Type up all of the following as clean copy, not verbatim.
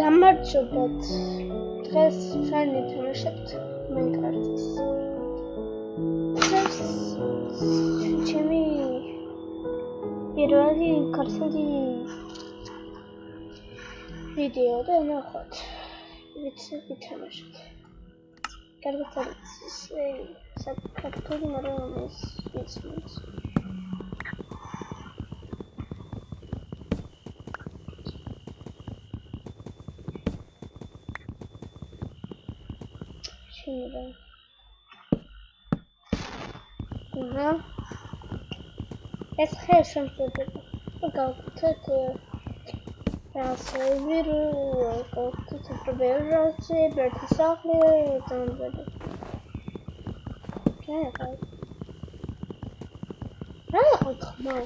გამარჯობათ. დღეს ჩვენ ვთამაშებთ Minecraft-ს. ეს ჩემი პირველი ქართული ვიდეო და ნახოთ. ვიცი ვთამაშობთ. კარგად არის საქართველი, მაგრამ ეს ისმის. ეს ხერ შემწედება. გავაკეთეთ რასვირუ, გავაკეთეთ პრობლემაზე, ბერტი სახლი, დამბედი. რა ხმა?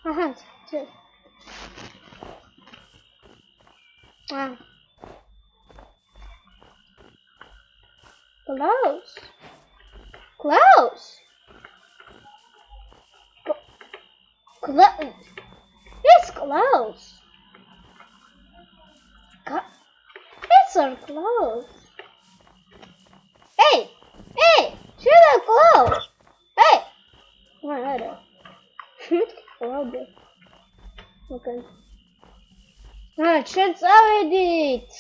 აჰა, ჩე. Close. It's close. It's so close. Hey, should I close? Hey, what? Okay. Should I edit?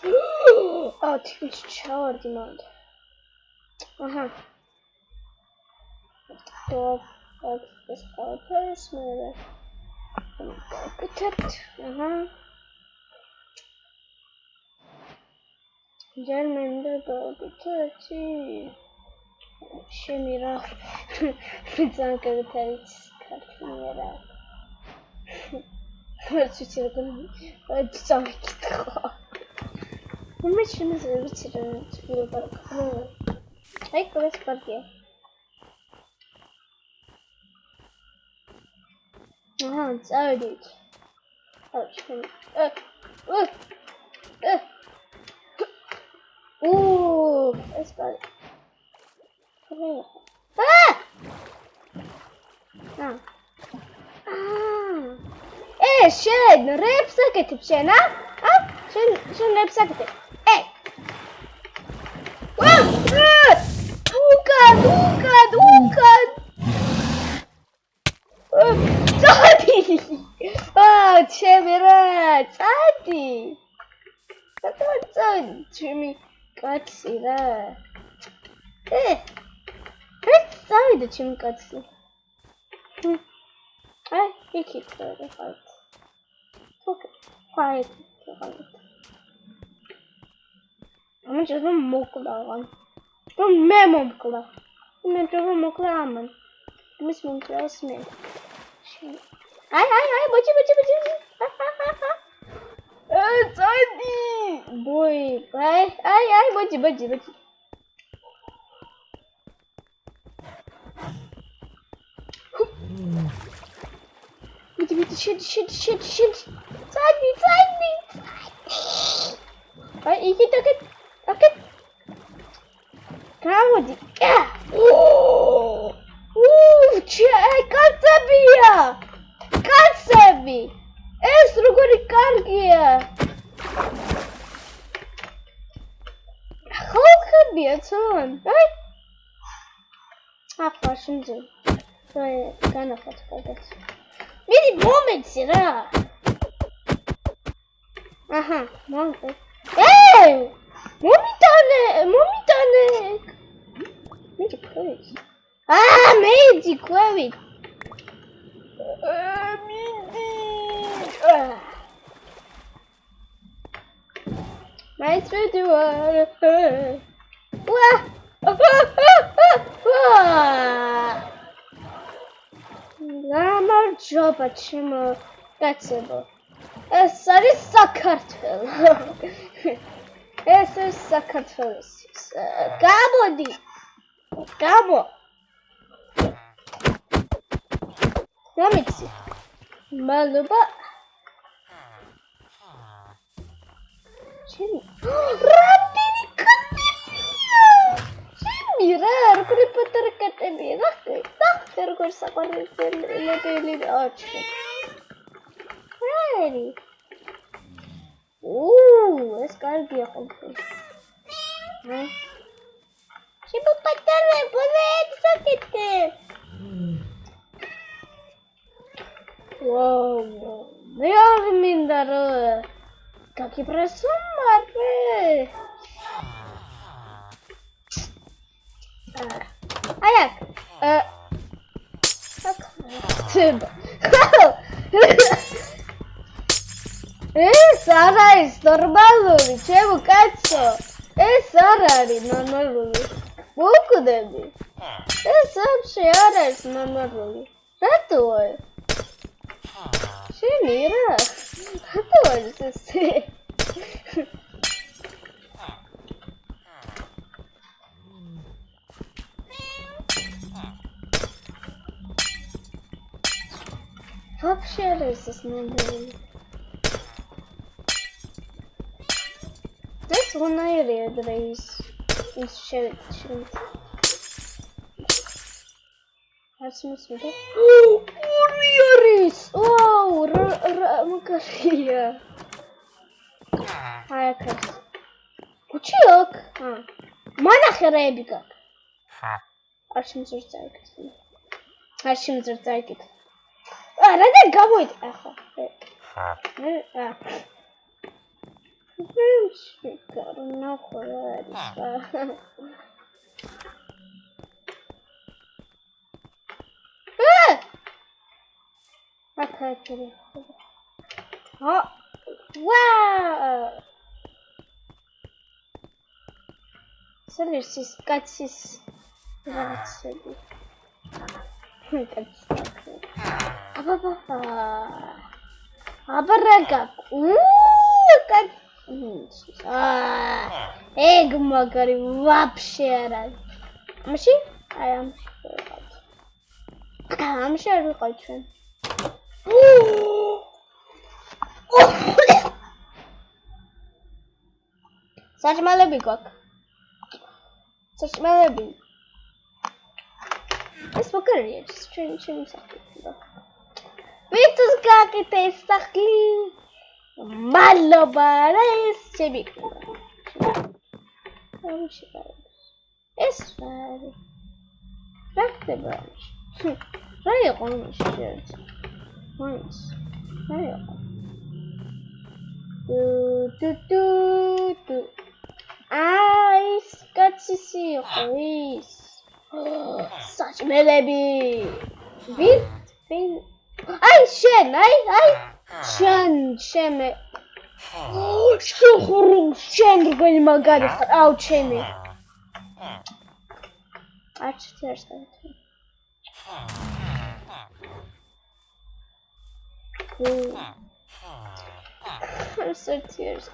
Oh, it's child demand. So, this colors, German go to Turkey. Shemira, it's uncle tells Katimira. What's your children? What's some mission is a resident to feel about like this party. It's already. Ooh, that's bad. Shit, rip socket, Shana. Shouldn't rip socket. Hey! Oh, God! Daddy! Oh, Chemira! Daddy! That's Jimmy Gutsy. Let's sorry the Jimmy Gutsy. I think it's very hard. Okay, quiet. I'm just a mokla one. I'm memokla. I'm just a moklaman. Miss Monklas me. Hi, Butchie. Daddy! Boy, hi, Butchie. Shit. Side me. Right, you can take it. Okay. Come on. Yeah. Ooh, I can't save me. Es rugori kargia. How could be a son, right? Fashion zone. So I kind of hot for this. Many moments, moment. Hey! Mommy done it! Magic queries. Magic queries! Nice video. გამარჯობა ჩემო კაცებო. ეს არის საქართველო. ეს არის საქართველოს. გამოდი. გამიცი. მადლობა. ჩემი. რატინი კატებია. ჩემი რა რკრიპოტერ კატებია. ნახე როგორ საყვარელი აჩვენე. Ready. Ooh. ეს კარგია ყოველთვის. შევპატარე ბოლეთსაკეთე. ვაუ, მე არ მინდა რომ გაკიბრესო მარე. აიაკ, აკ, ეს არ არის ნორმალური, ჩემო კაცო. ეს არ არის ნორმალური. მოკვდები. ეს ამში არ არის ნორმალური. რატოა? შენი რა? რატო არის ესე? Вообще არის ნორმალური. ეს უნაირია დრეის ის შევით. არც მოსვიდა. ორი არის. ვაუ, რა მაგარია. აი აქ. კუჩი აქ. მანახერები გაკ. არც მოსვიდა იქ. არც მოსვიდა იქ. რა და გამოიწ ახლა. Karına koyarız. Bak hakikaten. Ha, wow. Sanırsız, kaçsız. Rahatsız. Kaçsız. Абарага. Как эг магარი вообще არა. ამში? აი ამში. ამში არ ვიყავ ჩვენ. საჭმელები გვაქვს. საჭმელები. ეს მაგარია, ჩემი საქმე. ვიტოს გაკეთე სახლი. მადლობა რა ეს შემიქნება. ეს რა? რა ხდება? რა იყო ეს? მაინც. რა იყო? ტუ. აი, კაცის იყო ის. საჭმელები. ვინ? აი შენ, აი. შენ მე. შენ როგორი მაგარი ხარ? აუ ჩემი. არც ერთად. Sortiers.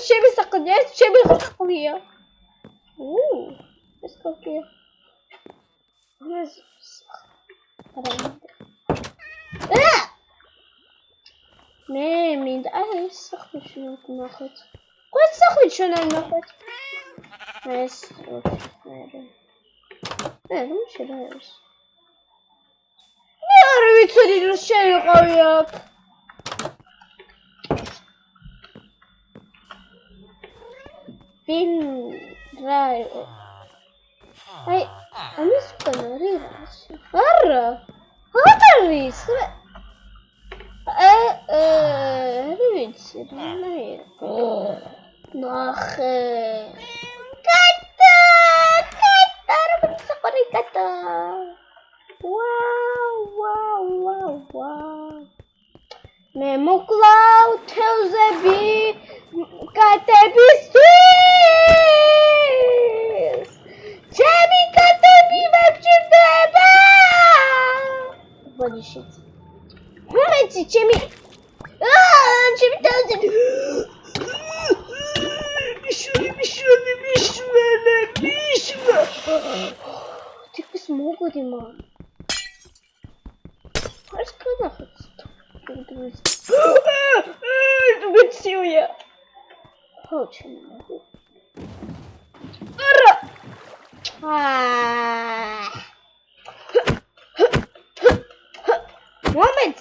Şemi sakın ya, şemi sakın ya. Es kokuyor. Ne minda? Ay sakın şunu nakit. Koy sakın şunu nakit. Neyse, ne şey yapıyoruz? Ne arıyor senin şey yapıyor? Bin rayo. Ay, ama sukanari ras. Arra. Hataris. Evet, ne? Nah. Kata. Wow. Memuklau teuzebi katebis. Çemi katebi mevcudeba. What is shit? Momenti çemi. Çemi teuzebi. Мишва. Ты посмотри, дима. Расскажи хоть. Убил я. Очень много. Ара. მომეც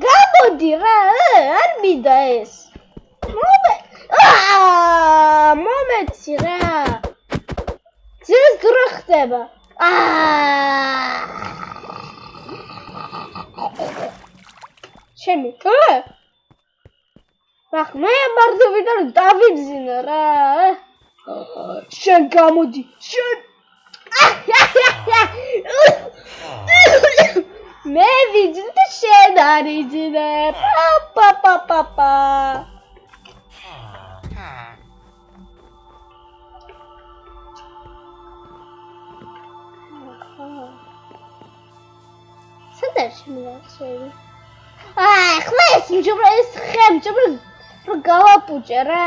გამოდი რა არ მინდა ეს მომეცი რა ძეს დრო ხდება ჩემი ახ მე მარტივიდან დავიძინა რა შენ გამოდი შენ მე ვიძინე და შენ არ იძინე პა სადაც მივახსოვე ახლა ეს მჯობრო ეს ხემჯობრო რო გავაპუჭე რა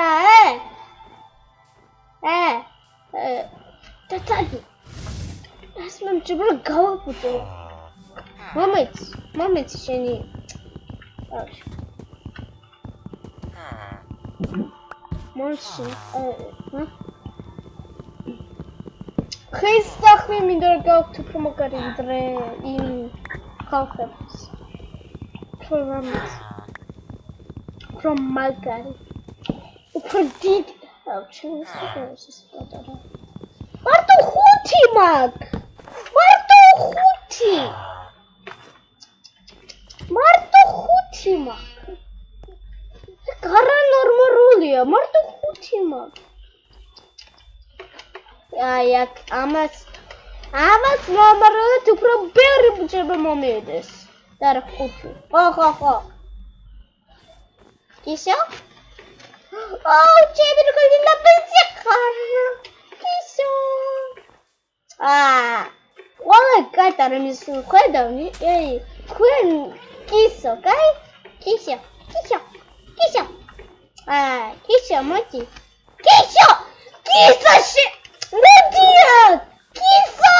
დათალი ეს მჯობრო გავაპუჭე მომეც შენი მოსი ხესახი მინდა რომ გავხდე უფრო მაგარი დღე იმ ხალხებს უფრო მაგარი უფრო დიდი ჩემს პატარა მარტო 5 მაქვს მარტო 5 მაქვს გარა ნორმალურია მარტო 5 მაქვს აი აქ ამას ნორმალურად უფრო ბევრი ბჭება მომიდეს და რა 5 ხო ისო ჩემი როგორი ნაბეჭი ხარ ისო ყველა კატარ იმის ხედავდი თქვენ კისო კაი კისო მოდი კისოში მოდია კისო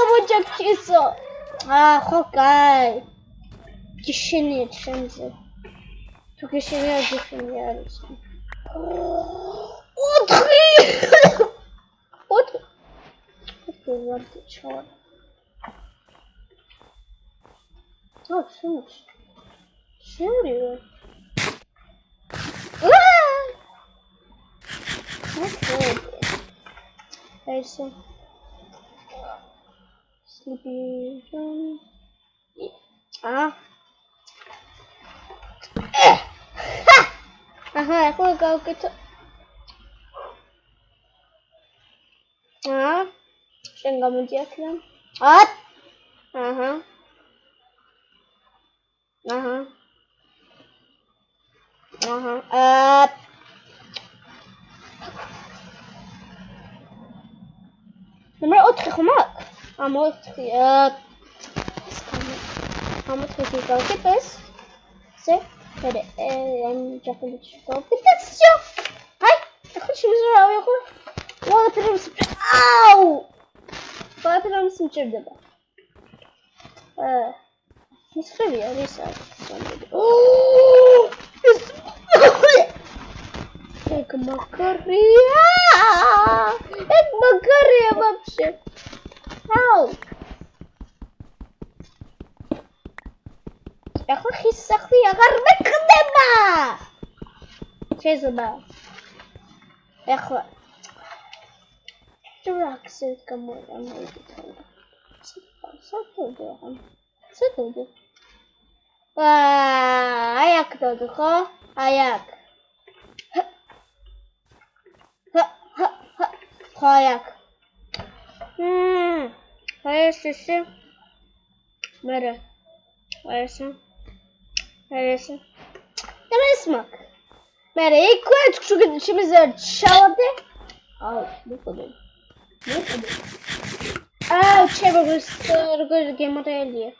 მოდი კისო ხო კაი გიშენია ჩემზე თუ გიშენია არის ოთხი ვარდი ჩავარ შევრივე ესე sleepy ახლა გავკეთო შენ გამოდი აქედან ნომერ 4 ხომ აქვს? ამ 4 გავკეთეს. ზე, მე ამ ჯაფელით გავკეთეს. აი, ახლა შემიძლია ვიყო. ყველაფერს აუ! ყველაფერს მჭირდება. მისხევია რისა? ეგ მაგარია вообще. აუ! ახლა ხის სახლი აღარ მეკდება. შეიძლება. ახლა ტრაქსით გამოიყენე. სათოდო. აი აქ დოდო ხო? აი აქ. აი აქ. ეს. მერე. ეს. ეს მაგ. მერე იქ შემიძლია შავადე. აუ, მოყოდე. აუ, ჩემს როგორ გემოდელია.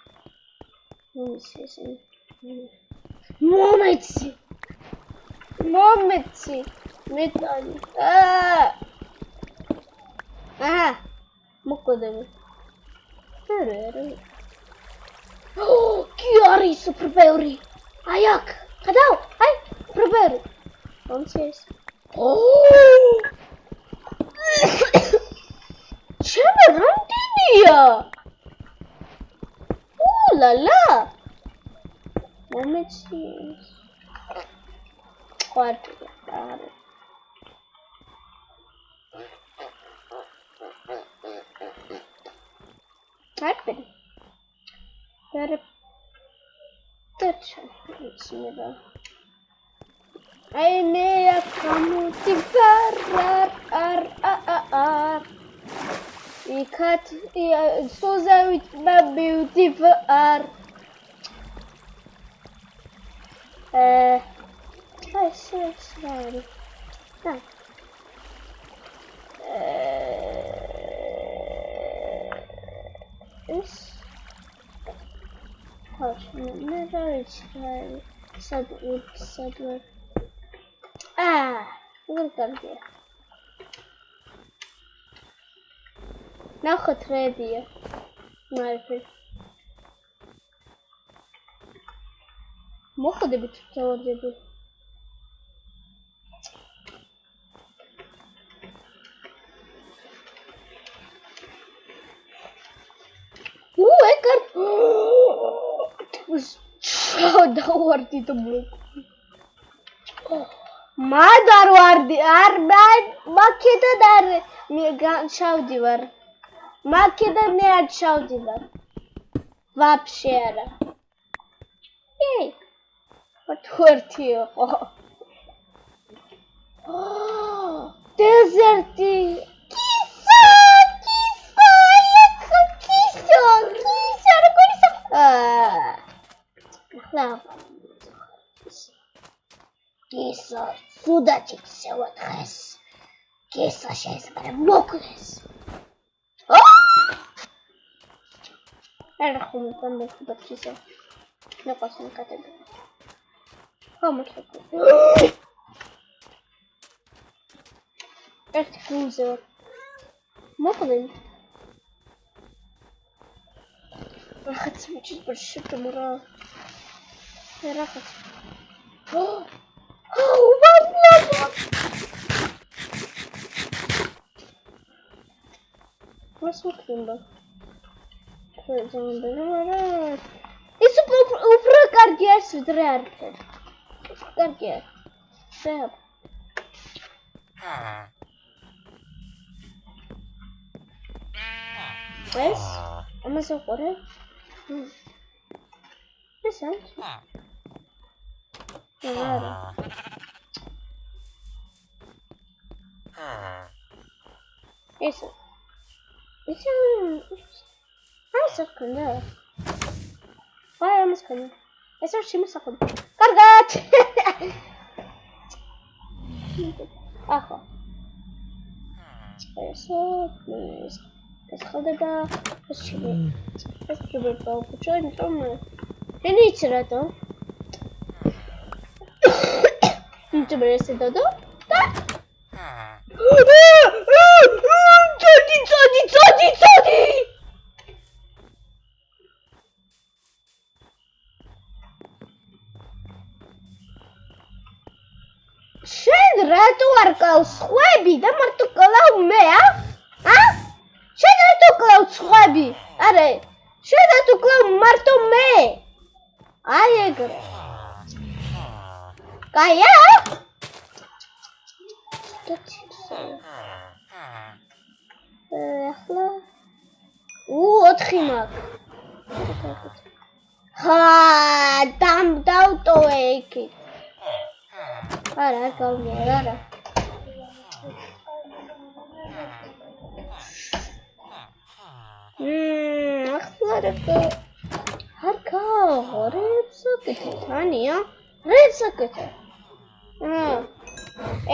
მომეცი. მეტალი. მოყოდები. კი არის უფრო ბევრი. აი აქ. გადაო. აი, უფრო ბევრი. მომცეს. ჩემი რამდენი Tia! Ooh la la! Moment is what happened? I may have come to you cut so that with my beautiful art. I see sorry. This house never is Sadwood. Look at here. ناخذ راديو ما أعرف مو خذ بتتصور جديد مو هيك شو دورتي تبلوك ما دار واردي أربعة ما كده دار ميجان شو ديور ما كده نياد شو ديور вообще эй отвертio дезерти киса Киса, судачиться вот раз. Киса сейчас промокнешь. Я хуму там не подписал. На последний категорию. Хому такой. Это функция. Мокнем. Я хочу чуть больше камера. Я рахат. Посмотрим, да. Isso para carregar se virar. Carregar. Certo. Mas, mas agora. Interessante. Agora. Isso. Isso é sacanagem. Vai, é uma sacanagem. Esse é o time sacanagem. Cargate! Ага. Хорошо. Расхода. Спасибо. Почему там? Я не читаю. Ты тебе есть это, да? Соди! შენ რატო არ ყავს ხვები და მარტო ყლავ მე შენ რატო ყლავ ხვები არა შენ რატო ყლავ მარტო მე აი ეგრე კაია ახლა 4 მაქვს დავტოვე იქით არა გავიარ არა ახლა არ გავარებს აკეთე თანია რებს აკეთე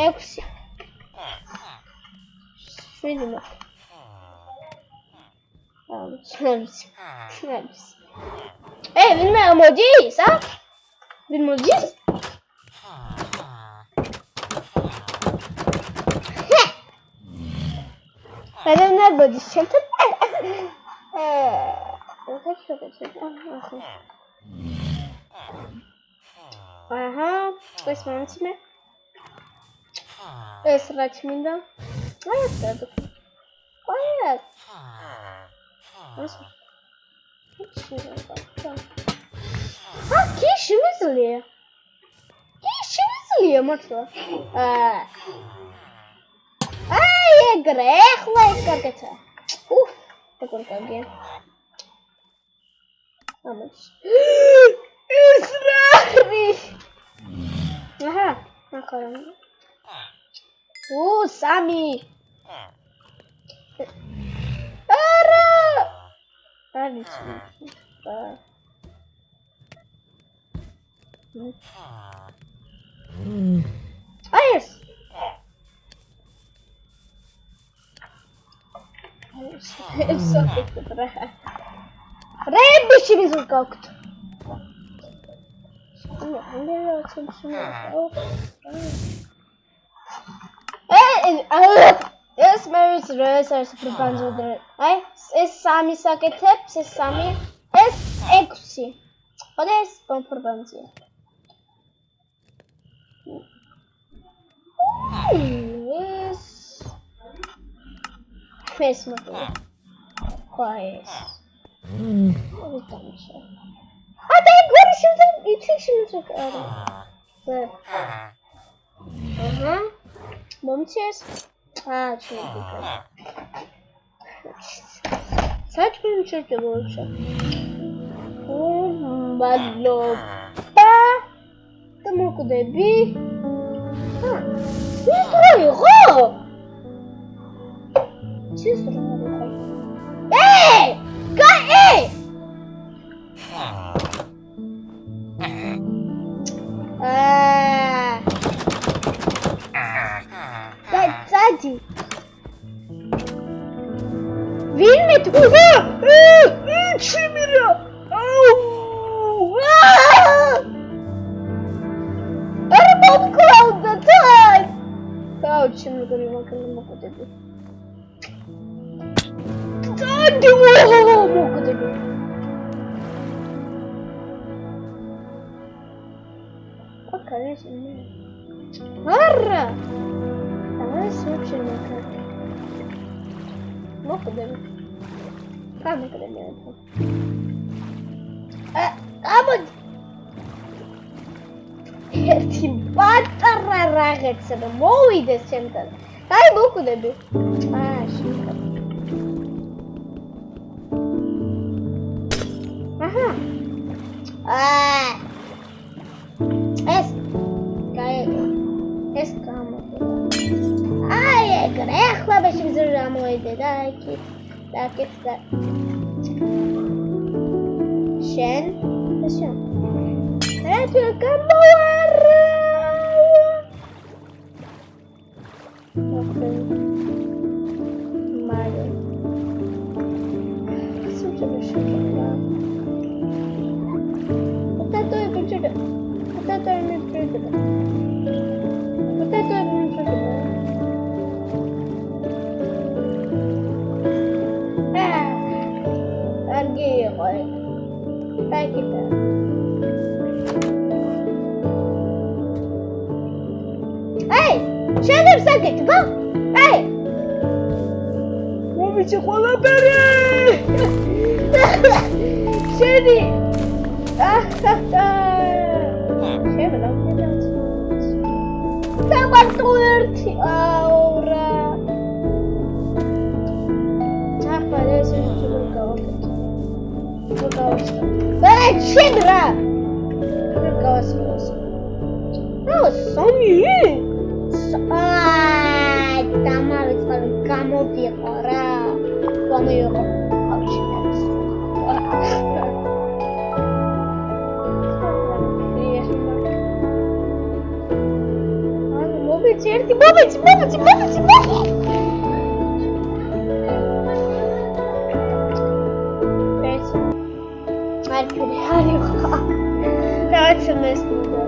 6 7 snaps ვინმე მოდის ვინ მოდის Adam ne böyle şimdi? Aha, kısmımız mı? Esraç mıydı? Evet dedik. Evet. Kiši mizlije. Mrtvo. Je grehla i kaketa. Tako je. Israri! Aha, nakaram. Sami! Ara! Yes! Rebiši mi zvu kaktu. Es meris reizes propanzodre. Es sami saketep, es sami. Es ekusi. Oda es propanzia. Es motor. Qual é esse? Até agora isso cara. Vamos ver. Deixa eu ver. Sabe que não tinha que voltar? Malopa. Tamo com o Debi. Isso errou! Ei! Ei! Сзади. Вильмет. Чимира. Арбат Клауда, дай! Очень много могу добить. Могу добить. Покажи мне. Ара! Давай случай на карте. Могу добить. Как мы добьем? ერთი პატარა რაღაცა და მოვიდეს ჩემთან. აი მოკვდები. შევკავ. აჰა. ეს გაიგე. ეს გამოდი. ეგრე ახლა მეშინზე ამოიდე და იქი. და შენ შენ Eto kamawara. Okay. Mare. Such a shit. Potato e pinchada. Potato e pinchada. Potato e pinchada. Argi hoy. Take it. Şener sakit bak. Hey. Bu biçim kola beri. Şeni. Şöyle lan. Tamam tuerti aura. Aparece tudo calma. Tudo calma. Vai, Şenra. Tudo calma. Oh, Sami. Tamales falan გამოდიყო რა. გამიიღო. ავშინებს. ანუ მოვიცი ერთი მოვიცი. ეს მარკერი არიხა. რაც მესმოდა.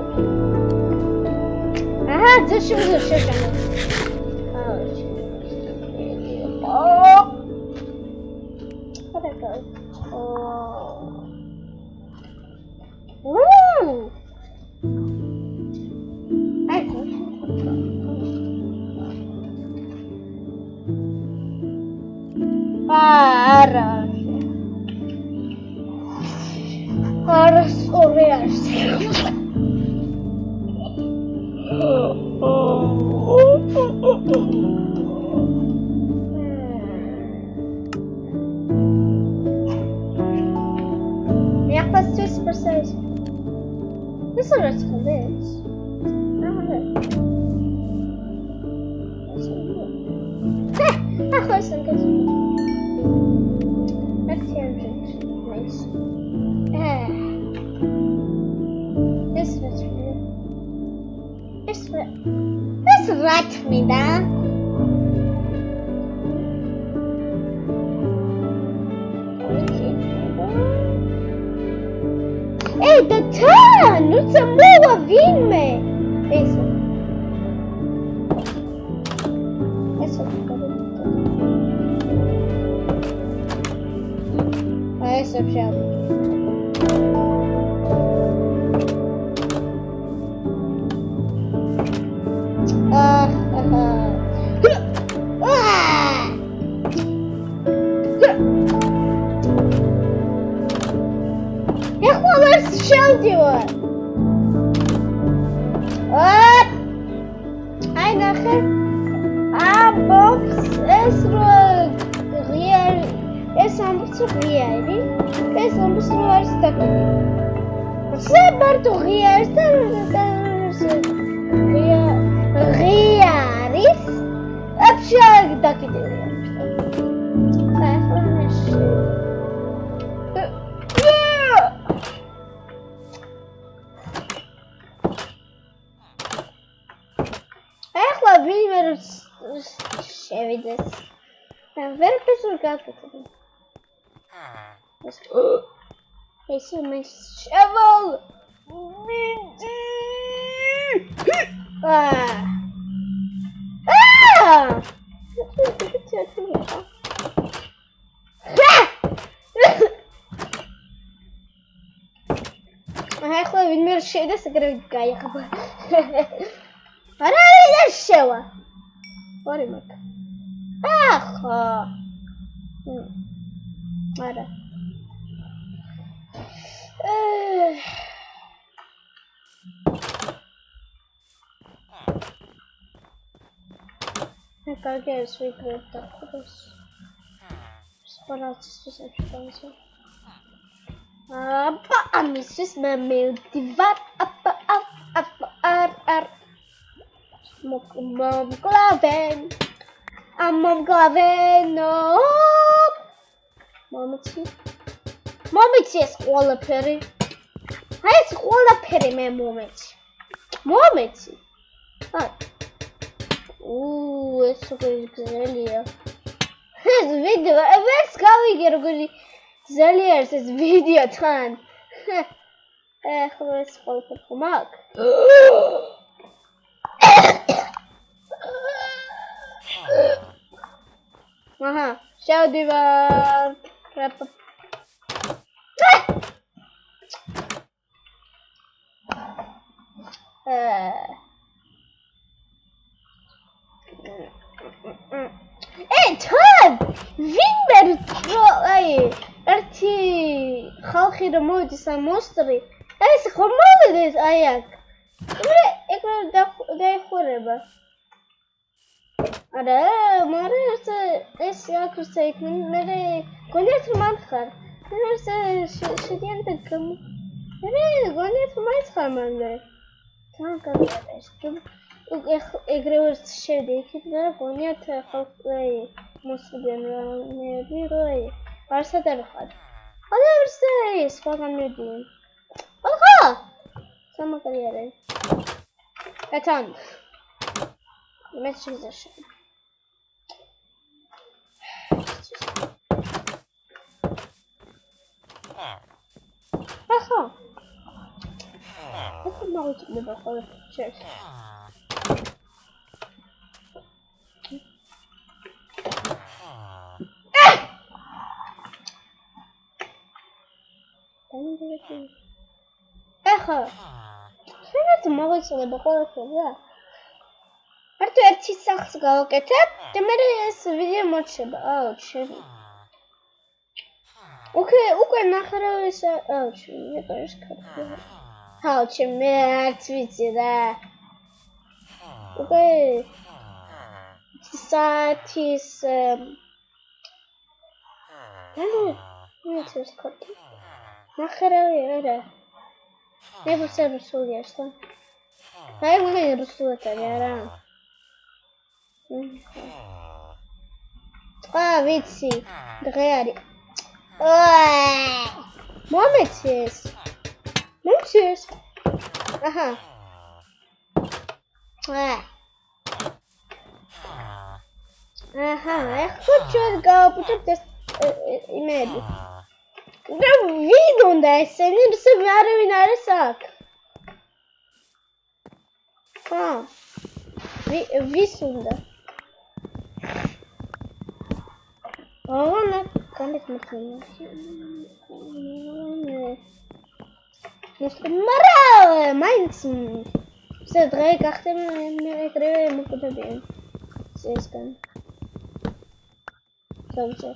Aha, dışımızı şaşırdım. Hadi bakalım. Para. არასწორი არის. This precise. This is what this. I listen to nice. This was me. This right me down. Hey, the turn! It's a move in me! Eso. Eso, Shelby. Shelby var. Hop. Aynı akır. Box esrog. Real. Esambus real. Esambus var stakı. Seberto real. Realis. Apşar dakide. Şevides. Ben ver pesur kalkatım. Esse meu shovel. Eigenlijk bilmiyorum şeyde sigara gayet kapı. Ara bir şey var. Var mı? Ah. Ara. Какая свекровь такой? Спараться с этим. А миссис мамил диван ар Mom Glaven. Mom Glaven. No. Momenti escola peri. Hai escola peri me momenti. Ah. Isso que güzel. This video, evet kavi güzel this video tan. خلاص خلصت معك. Aha, show divan. Tan! Vinber ay erti خالخي رمودي ساموستري. ايش خمود this ayak. Ik wil dat hebben. Ada, maar is ja kurstekenen mere konet mankhar. Nerse şediyen takım. Mere konet mankhar be. Tamam kardeşim. Egrever şedi ki böyle konet halkay muslimen ne diyor. Varsa da rahat. Hadi verse ispagan ne diyeyim. Aha! Sama kariyere. Etan. Mesaj yazar. Aha. Bakın ne olacak bir bakalım. Şöyle. Benim de bakayım. Aha. Şöyle mi olacak bir bakalım ya. Artu erti saxs გავაკეთებ და მე ეს ვიდეო მოჩება. აუ, ჩემი. უკვე ნახარავის აუჩი, მეყარს ქართული. აუჩი, მე არც ვიცი რა. უკვე საათის მეც ეს ქართული. ნახარავი არა. მე რუსული ახლა. აი მე რუსულად არა. ვიცი, დღე არის. მომეცეს. აჰა. აჰა, ეხლა ჩვენ გავაბუჯებთ ეს იმედი. და ვინ უნდა ესენი? არავინ არის აქ. ვის უნდა? განეთ მართლა. მარა მაინც ეს დღე გახდება მე ეგრევე მოკვდებიან. ესგან. ზოგჯერ.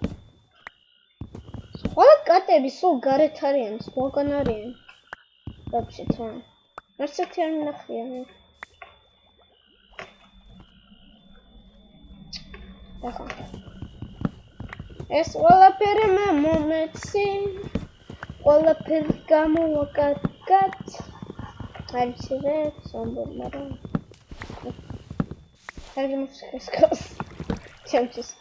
ყველა კატები სულ გარეთ არიან, სხვაგან არიან. ვაფშე თან. ერთერთი არ მინახია მე. ახლა ეს ყველაფერი მე მომეცი. ყველაფერი გამოვაკატკატ. არჩევე სომბურ მაგრამ. კარგი მუსიკას გავს. ჩემთვის.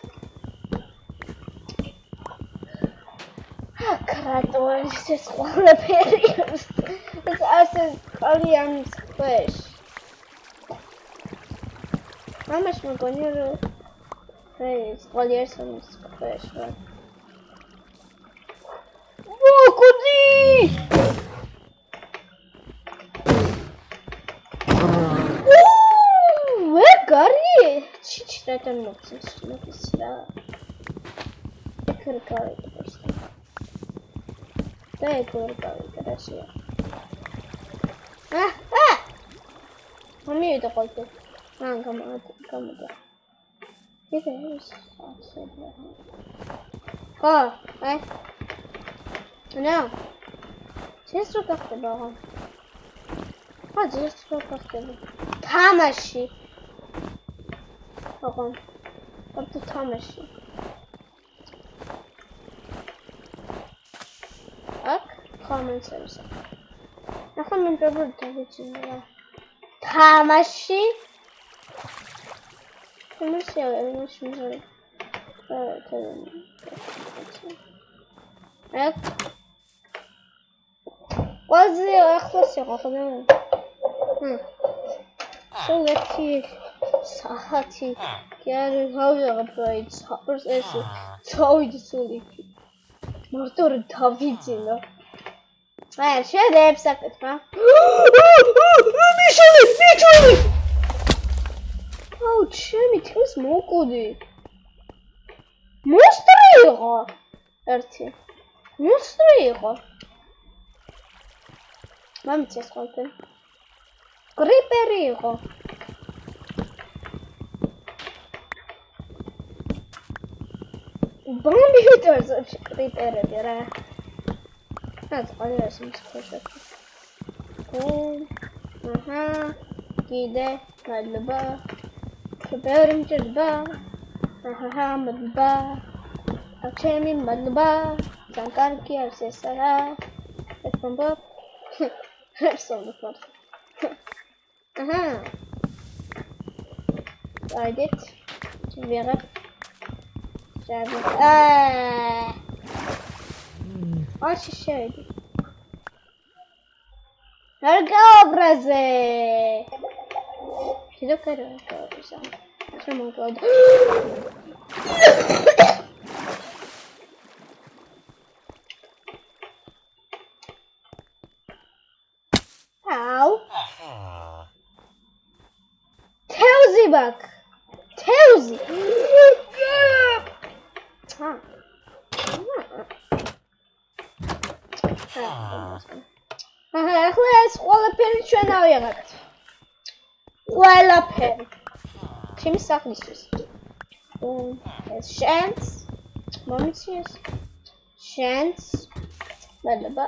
კრატონის ეს ყველაფერი. ეს ასე ყალიან ქვეშ. მამას მოგონია რომ ეს ყველიერს ამის ქვეშ რა. კუდი! ვეგარი! ჩიჩრატან მოხსნის რა. ეკრკარი პოსტა. და ეკრკარი კრაშია. მომიედა ყოლტე. გამოდა. ეს ახსენე. აი. ნო. ეს რო გახდება რა. ეს რო გახდება. თამაში. ოღონ. ორთო თამაში. აქ კომენტებს. ახლა მე პრობლემა დავიჩინე. თამაში. თამაში. აქ ვაზე ახლოს იყო ხოლმე. სულეთი საათი. კი არა, გავიღებ ეს წავიდი სულეთი. მარტო რა დავიძინო. შედებს აკეთვა. მიჩვენი. აუ, ჩემი თავს მოკუდი. მოსტრი იყო. ერთი. მოსტრი იყო. მამიცეს ხოლმე. კრიპერი იყო. ბომბი ვიტორს კრიპერები რა. წყალი არის მსხვერპლი. აჰა. კიდე მადლობა. კრიპერი მჭირდება. აჰა, მადლობა. ჩემი მადლობა. ძალიან კარგი არის ეს რა. ეს ბომბა. Sonderfahrt. Aha. Edit. Wäre. Was ist schön. Ergabraze. Ich doch keine Ergabraze. Oh mein Gott. Back. Teuzi. ახლა ეს ყველაფერი ჩვენ ავიღებთ. ყველაფერი. ჩემი სახლისთვის. ეს შენს. მომიციეს. შენს მადლობა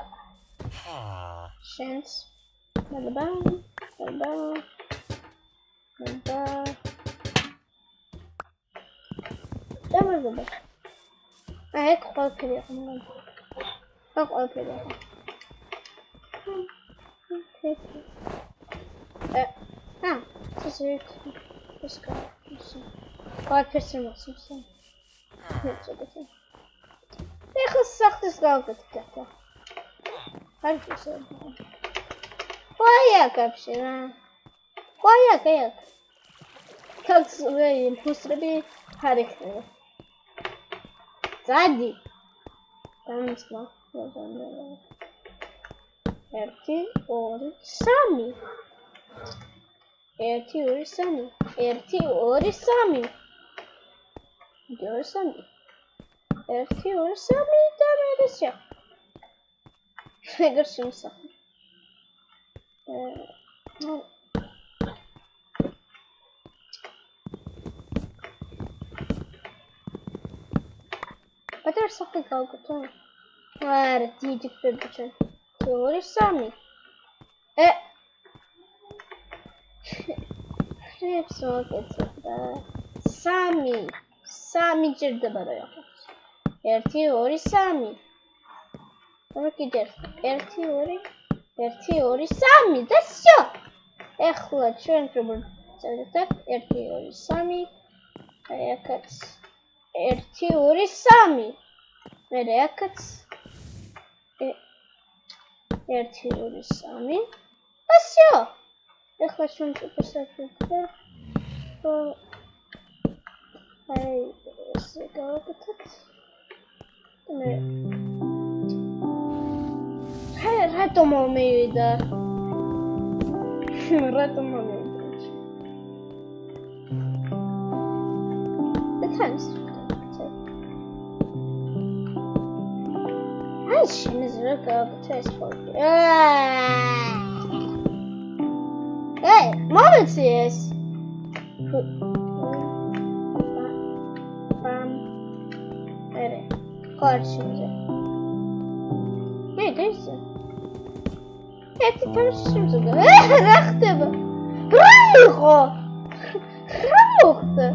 შენს მადლობა აი ყველაფერი ყველაფერი ეს ყველაფერს მოსწევს ეხლა სახლის გავაკეთე Quiet, Capsina. Quiet, quiet. Как свои пустыми харихны. Сзади. Там смог. Эрти ори сами. Эрти ори сами. Эрти ори сами. Ори сами. Эрти ори сами. Там это все. Фигурщимся. Πατέρα σαφή καούκοτο. Άρα, τι πέρπισε. Θεωρήσαμε. Χρέψω και τσέπτα. Σάμι τσέρτε παρόια. Έρθει όρι σάμι. Τώρα κοιτάξτε. Ერთი ორი სამი და всё. ეხლა ჩვენ ვწერთ 1 2 3 აი აქაც 1 2 3 მერე აქაც 1 2 3 და всё. ეხლა ჩვენ ვწერთ აი ესე გავაკეთოთ მე Rato momida. Rato momida. The time's I should look up the test for you. Hey, moments is. Hey, there's ერთი თამაშია. რა ხდება? რა იყო? რა მოხდა?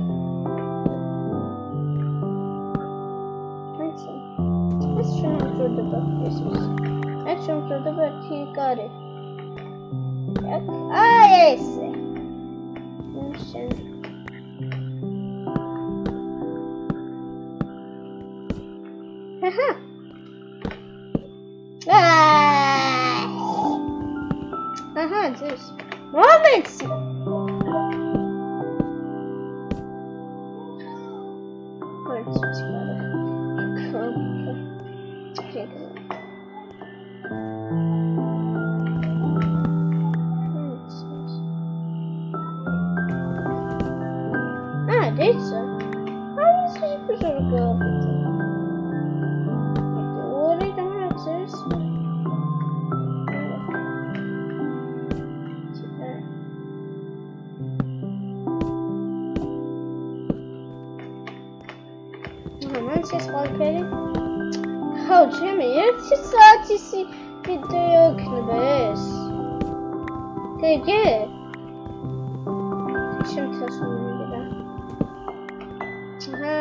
ეს შემოწოდება ისის. ეს შემოწოდება თიკარი. აი ესე. აჰა. Aha, this. Moments! Ah, this. How is this supposed to go? What do you want to say? Сейчас ყველაფერი. ხო, ჩემი 1 საათი ვიდეო იქნება ეს. გიგე? შემთხვევაში და. აჰა.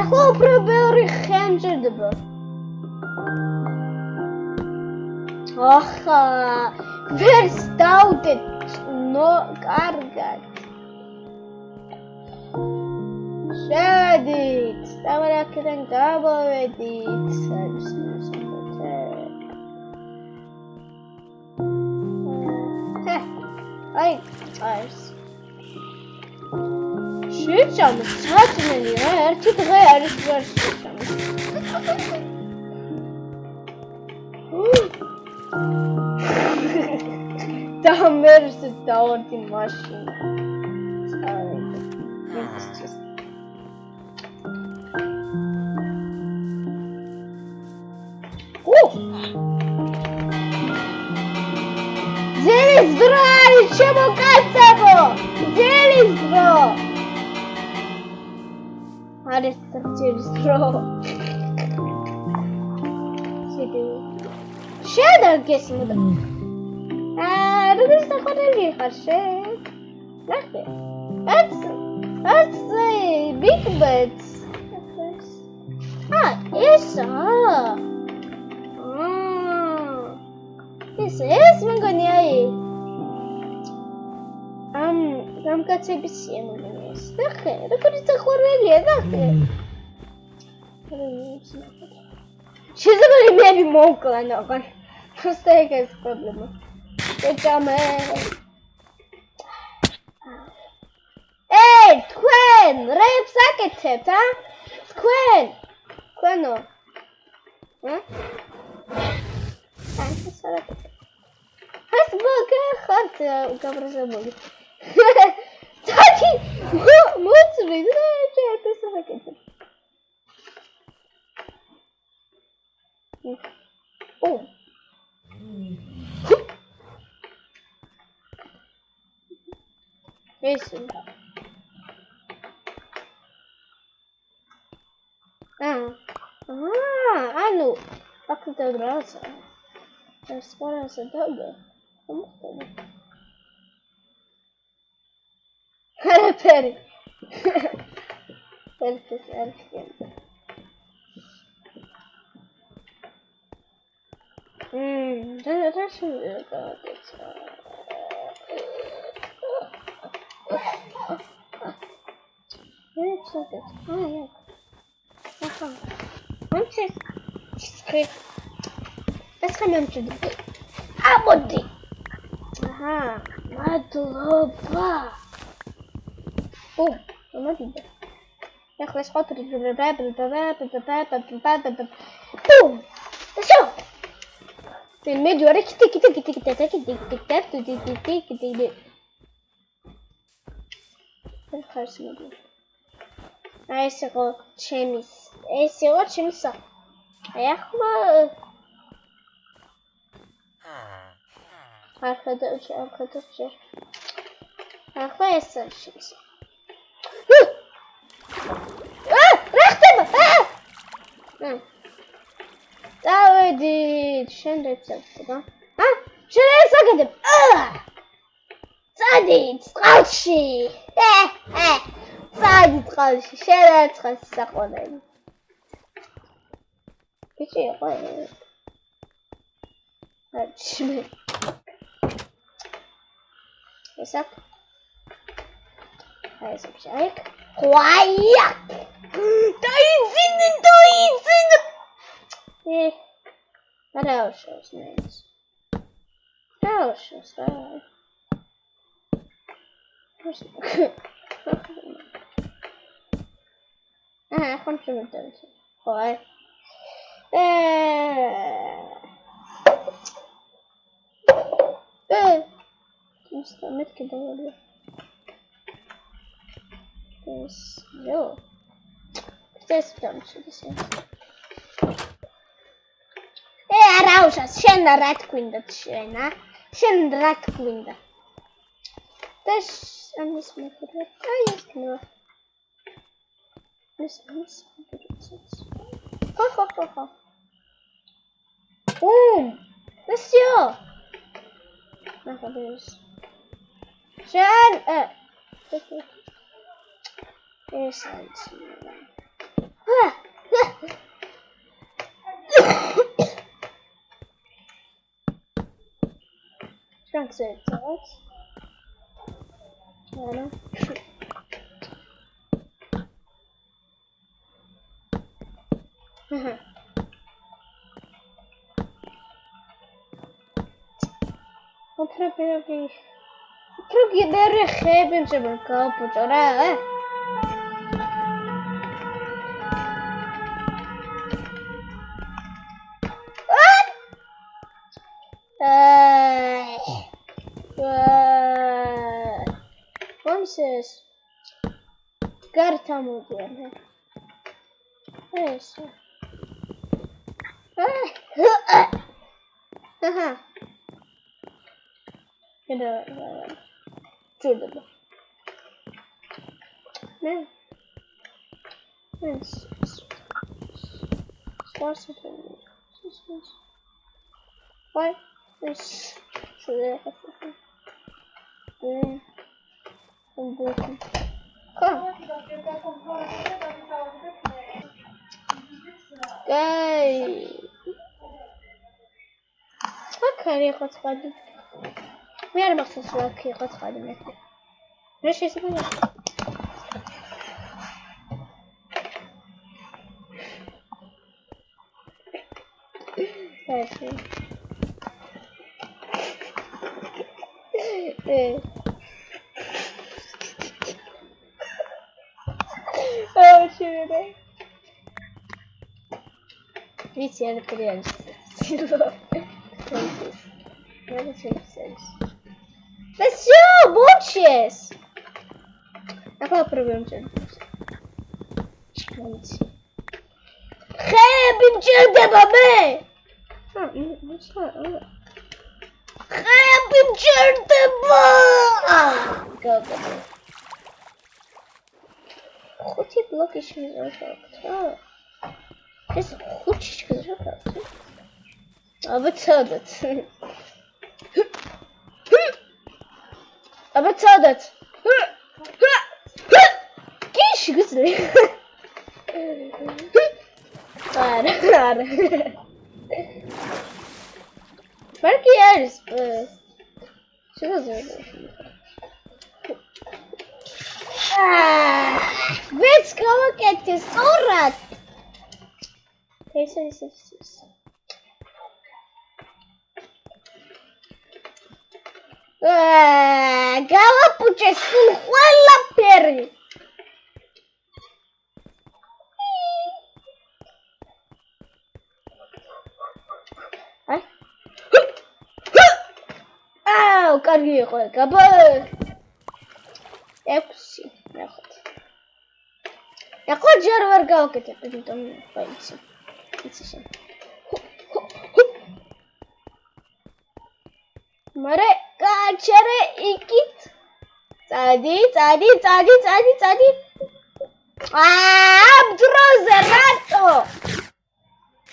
ეხლა უფრო ბევრი ხე მჭირდება. ახლა ვერს დავდეთ კარგად. შედით, სტავარაკიდან გამოვედით. აი, არის. შეჭამე საწმენი რა, ერთი დღე არის ვერ შეჭამე. დამერს დავარდი მაშინა. ძელის დრო არის შემოკაცებო! ძელის დრო! არის ძელის დრო. შედარგეს მოდა. როგორ საყვარელი ხარ შენ? ნახე. That's big beds. ესა. ეს მეგონი აი. გამკაცებისია მეგონი ეს. ნახე, როგორი საყვარელია, ნახე. შეიძლება მე მოვკლან აღარ. Просто ეს პრობლემა. ეჭამე. თქვენ რეებს აკეთებთ, თქვენო. ეს მოგე ხართ გაბრაზებული. თათი მოწრი და ეს აკეთებ. ეს ანუ აქეთ რაცა ეს პარასა დაგე მომხდები ფერი რა შეიძლება ეს ხემემჭდი. ამოდი. მადლობა. ამოდი. ახლა ეს ხოთრი მე ჯორე კიტი. ხარს მოდი. ეს იყო ჩემის სახლი. ახლა ახლა ეს არის. რა ხდება? დავედი, შენ რეცეპტი. შენ ეს აკეთებ. წადით წყალში. წადით წყალში. შენ არ წყალში საყვარელი. ბიჭი იყო ეს. აჩმე. ესაკ. ეს აქ. ხვაია. დაიძინე. Хорошо, знаешь. Хорошо, стараюсь. Хочу выдать. Ой. Что метки довольно. Йо. Здесь там что-то. Раушас, შენ რა თქვინდა შენ, შენ რა თქვინდა? და ამის მეთქე. აი ეს ნო. ეს. ხო. Всё. ნახავთ. შენ ეს არის. Как это делать? Ладно. Вот Trugi dere kheben sebel kapuchora. Onses. Garta moderne. Eso. Aha. Şurada bu. Ne? Evet. Varsa Vay. Şuraya hafiften. Bakın. Gay. Hakikaten katmadım. Ver masası akıya katmadım. Ne şeysi bu? Evet. Evet. Oh, şöyle. Hiç yeri kırıyoruz. Böyle çok güzeliz. Let's go, bunches. Какой проблем тебе? Хэбим черта бабе. Хэбим черта ба. Хоть блок еще не знаю. Сейчас хочешь сказать? А вот садат. А вот садат. Киш güzel. Var. Belki yeriz. Şurada zor. Let's go get this sword. Neyse. Galappuce sul quella per. კარგი იყო გაბა. ექვსი, ნახოთ. ეხლა ჯერ ვერ გავაკეთებ, იმიტომ ხაიცი. იცი შენ. მარე გაჩერე იქით. წადი. დროზე რატო?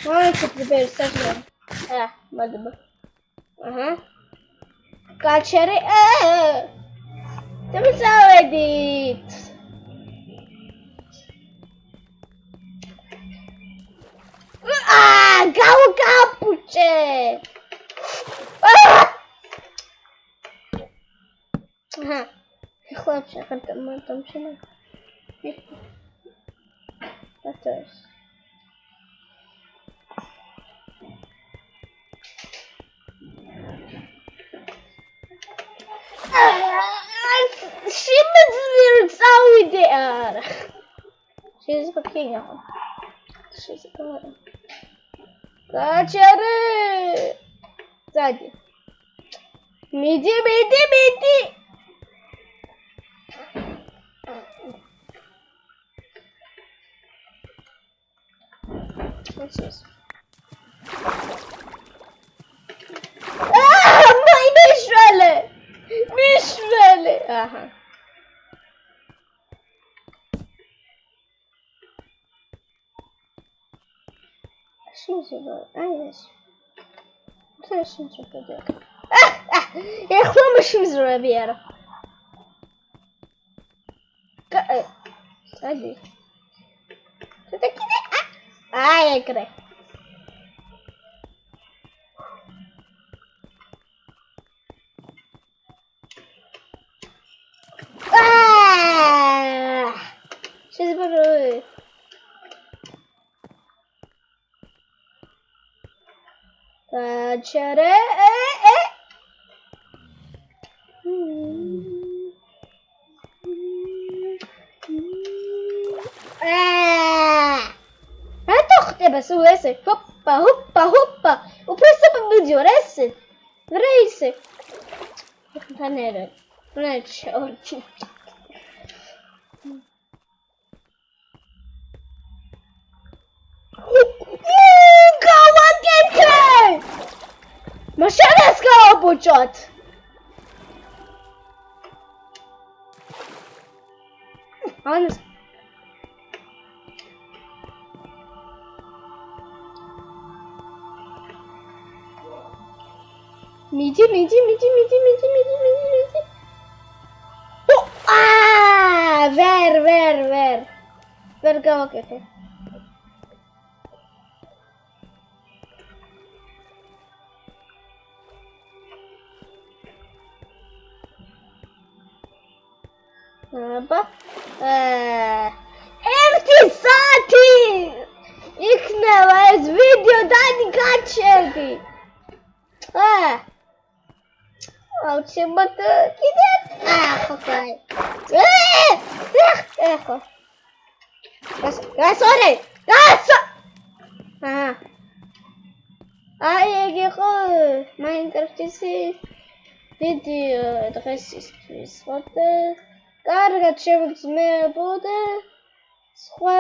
მოიწევ ბერსაჟა. მადლობა. აჰა. გაჩერე დამწავედით. გავკაპუჭე. აჰა. ეხლა შეხერტა მომშენა. ატოს. Şimdidir zavide ara. Şeyiz bakayım ya. Şeyiz bakayım. Kaçarı. Hadi. Midi. What's this? Mishvele. Aha. Şimdi böyle. Aynen. Sen çok güzel. Yaklamışız oraya bir yere. Hadi. Şuradaki de. Ay ekre. Сейчас буду. Качаре. Это хтеба суэсе. Hoppa. O preço para vídeo esse. Vrejse. მერე. შევარჩი. გავაკეთე! მაშინაც გავაბოჭოთ. ანს მიდი. ვერ გავაკეთე. აბა 1 საათი იქნება ეს ვიდეო დაგიჩერდი. აუცილებლად კიდე ხოქაი. ეხო. გასორე. აი ეგ იყო Minecraft-ის ვიდეო დღესისთვის. ხოთე კარგად შევგზნებოდე. სხვა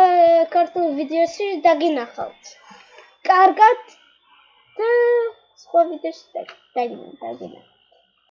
ქართულ ვიდეოში დაგინახავთ. კარგად და სხვა ვიდეოში დაგინახავთ.